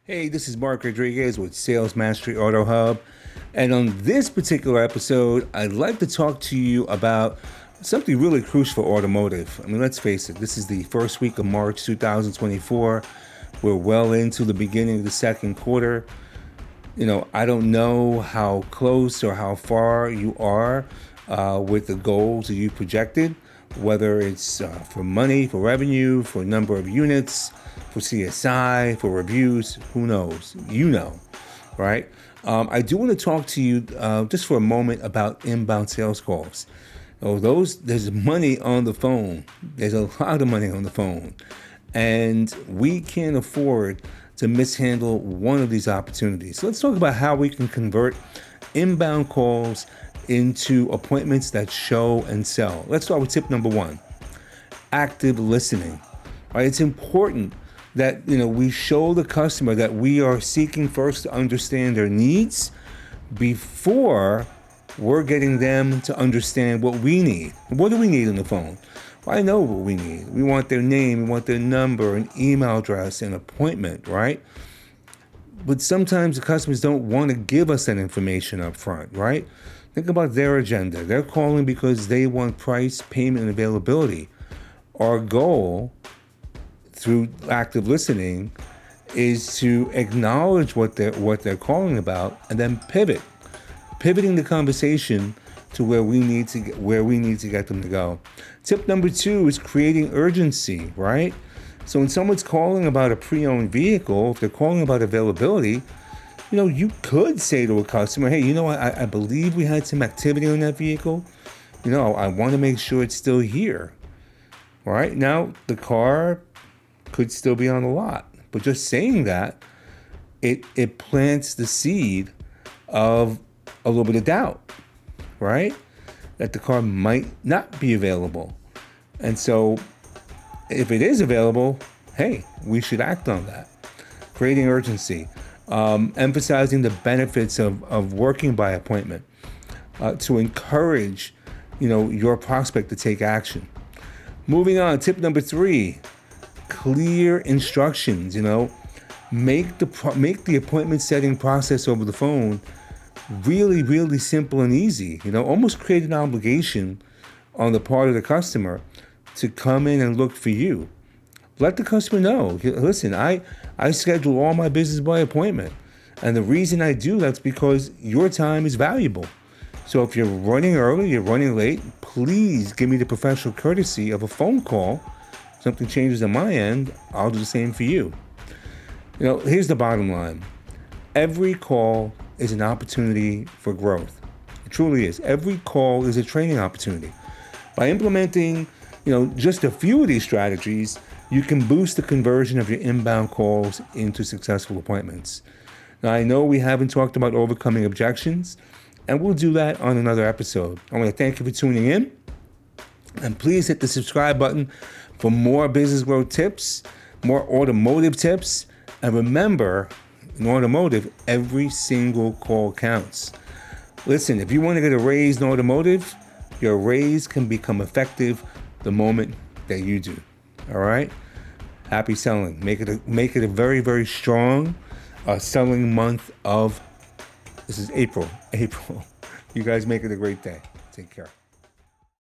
Hey, this is Mark Rodriguez with Sales Mastery Auto Hub. And on this particular episode, I'd like to talk to you about something really crucial for automotive. I mean, let's face it, this is the first week of March 2024. We're well into the beginning of the second quarter. I don't know how close or how far you are with the goals that you projected, whether it's for money, for revenue, for number of units, for CSI, for reviews, who knows? You know, right? I do want to talk to you just for a moment about inbound sales calls. There's money on the phone. There's a lot of money on the phone. And we can't afford to mishandle one of these opportunities. So let's talk about how we can convert inbound calls into appointments that show and sell. Let's start with tip number one, active listening. All right, it's important that we show the customer that we are seeking first to understand their needs before we're getting them to understand what we need. What do we need on the phone? Well, I know what we need. We want their name, we want their number, an email address, an appointment, right? But sometimes the customers don't want to give us that information up front, right? Think about their agenda. They're calling because they want price, payment, and availability. Our goal through active listening is to acknowledge what they're calling about and then pivoting the conversation to where we need to get them to go. Tip number two is creating urgency, right? So when someone's calling about a pre-owned vehicle, if they're calling about availability, you could say to a customer, hey, I believe we had some activity on that vehicle. I want to make sure it's still here. All right, now the car could still be on the lot, but just saying that, it plants the seed of a little bit of doubt, right? That the car might not be available. And so if it is available, hey, we should act on that. Creating urgency, emphasizing the benefits of working by appointment, to encourage, your prospect to take action. Moving on, tip number three, clear instructions. Make the appointment setting process over the phone really, really simple and easy. Almost create an obligation on the part of the customer to come in and look for you. Let the customer know, listen, I schedule all my business by appointment. And the reason I do that's because your time is valuable. So if you're running early, you're running late, please give me the professional courtesy of a phone call. Something changes on my end, I'll do the same for you. Here's the bottom line. Every call is an opportunity for growth. It truly is. Every call is a training opportunity. By implementing, just a few of these strategies, you can boost the conversion of your inbound calls into successful appointments. Now, I know we haven't talked about overcoming objections, and we'll do that on another episode. I want to thank you for tuning in, and please hit the subscribe button for more business growth tips, more automotive tips, and remember, in automotive, every single call counts. Listen, if you want to get a raise in automotive, your raise can become effective the moment that you do. All right? Happy selling. Make it a very, very strong selling month of, this is April. You guys make it a great day. Take care.